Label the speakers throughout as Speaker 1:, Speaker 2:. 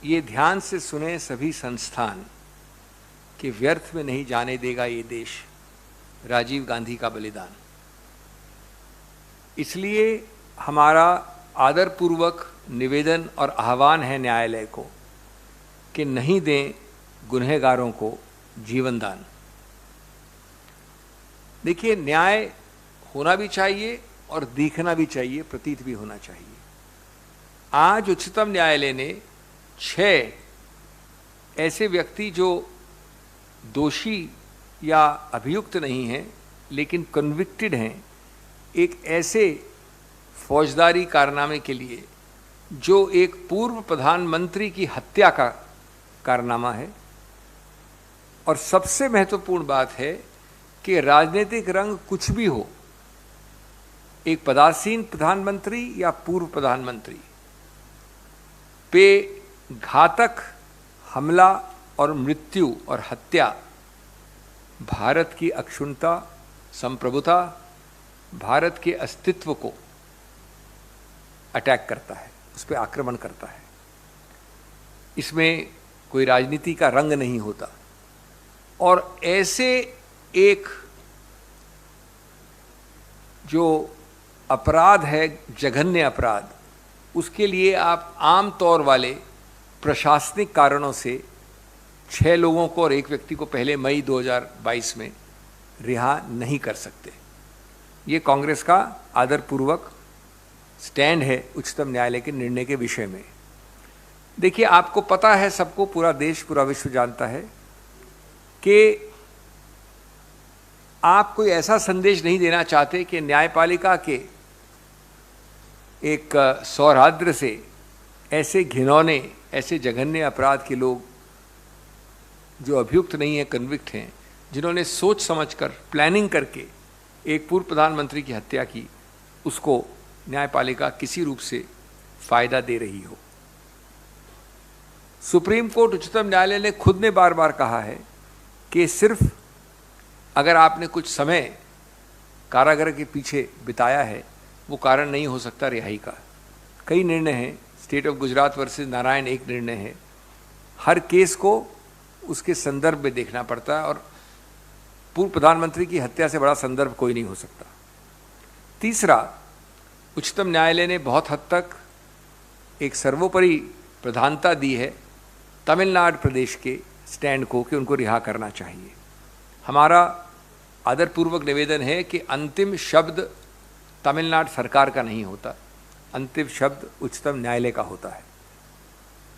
Speaker 1: ये ध्यान से सुने सभी संस्थान कि व्यर्थ में नहीं जाने देगा ये देश राजीव गांधी का बलिदान। इसलिए हमारा आदरपूर्वक निवेदन और आह्वान है न्यायालय को कि नहीं दें गुनहगारों को जीवन दान। देखिए, न्याय होना भी चाहिए और दिखना भी चाहिए, प्रतीत भी होना चाहिए। आज उच्चतम न्यायालय ने 6 ऐसे व्यक्ति जो दोषी या अभियुक्त नहीं हैं लेकिन कन्विक्टेड हैं, एक ऐसे फौजदारी कारनामे के लिए जो एक पूर्व प्रधानमंत्री की हत्या का कारनामा है। और सबसे महत्वपूर्ण बात है कि राजनीतिक रंग कुछ भी हो, एक पदासीन प्रधानमंत्री या पूर्व प्रधानमंत्री पे घातक हमला और मृत्यु और हत्या भारत की अक्षुण्णता, संप्रभुता, भारत के अस्तित्व को अटैक करता है, उस पर आक्रमण करता है। इसमें कोई राजनीति का रंग नहीं होता। और ऐसे एक जो अपराध है, जघन्य अपराध, उसके लिए आप आम तौर वाले प्रशासनिक कारणों से 6 लोगों को और एक व्यक्ति को पहले मई 2022 में रिहा नहीं कर सकते। ये कांग्रेस का आदरपूर्वक स्टैंड है उच्चतम न्यायालय के निर्णय के विषय में। देखिए, आपको पता है, सबको, पूरा देश, पूरा विश्व जानता है कि आप कोई ऐसा संदेश नहीं देना चाहते कि न्यायपालिका के एक सौहार्द्र से ऐसे घिनौने, ऐसे जघन्य अपराध के लोग जो अभियुक्त नहीं है, कन्विक्ट हैं, जिन्होंने सोच समझकर प्लानिंग करके एक पूर्व प्रधानमंत्री की हत्या की, उसको न्यायपालिका किसी रूप से फायदा दे रही हो। सुप्रीम कोर्ट, उच्चतम न्यायालय ने खुद ने बार बार कहा है कि सिर्फ अगर आपने कुछ समय कारागार के पीछे बिताया है, वो कारण नहीं हो सकता रिहाई का। कई निर्णय हैं, state of Gujarat versus Narayan एक निर्णय है। हर केस को उसके संदर्भ में देखना पड़ता है और पूर्व प्रधानमंत्री की हत्या से बड़ा संदर्भ कोई नहीं हो सकता। तीसरा, उच्चतम न्यायालय ने बहुत हद तक एक सर्वोपरि प्रधानता दी है तमिलनाडु प्रदेश के स्टैंड को कि उनको रिहा करना चाहिए। हमारा आदरपूर्वक निवेदन है कि अंतिम शब्द तमिलनाडु सरकार का नहीं होता, अंतिम शब्द उच्चतम न्यायालय का होता है,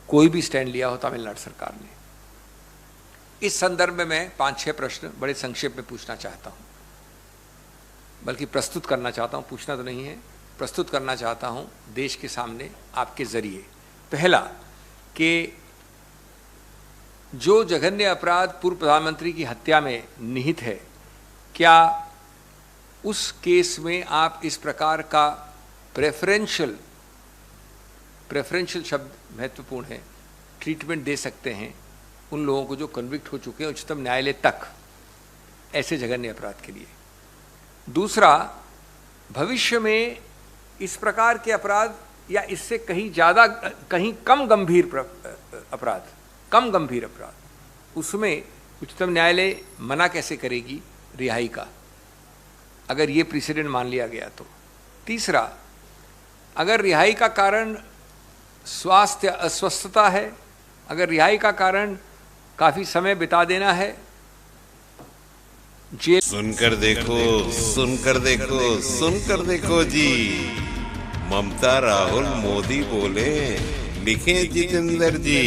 Speaker 1: कोई भी स्टैंड लिया हो तमिलनाडु सरकार ने। इस संदर्भ में मैं 5-6 प्रश्न बड़े संक्षेप में पूछना चाहता हूं, बल्कि प्रस्तुत करना चाहता हूं, पूछना तो नहीं है, प्रस्तुत करना चाहता हूं देश के सामने आपके जरिए। पहला, कि जो जघन्य अपराध पूर्व प्रधानमंत्री की हत्या में निहित है, क्या उस केस में आप इस प्रकार का प्रेफरेंशियल शब्द महत्वपूर्ण है, ट्रीटमेंट दे सकते हैं उन लोगों को जो कन्विक्ट हो चुके हैं उच्चतम न्यायालय तक ऐसे जघन्य अपराध के लिए? दूसरा, भविष्य में इस प्रकार के अपराध या इससे कहीं ज़्यादा, कहीं कम गंभीर अपराध, उसमें उच्चतम न्यायालय मना कैसे करेगी रिहाई का, अगर ये प्रेसिडेंट मान लिया गया तो? तीसरा, अगर रिहाई का कारण स्वास्थ्य अस्वस्थता है, अगर रिहाई का कारण काफी समय बिता देना है जेल,
Speaker 2: सुनकर देखो जी, ममता राहुल मोदी बोले, लिखे जितेंद्र जी।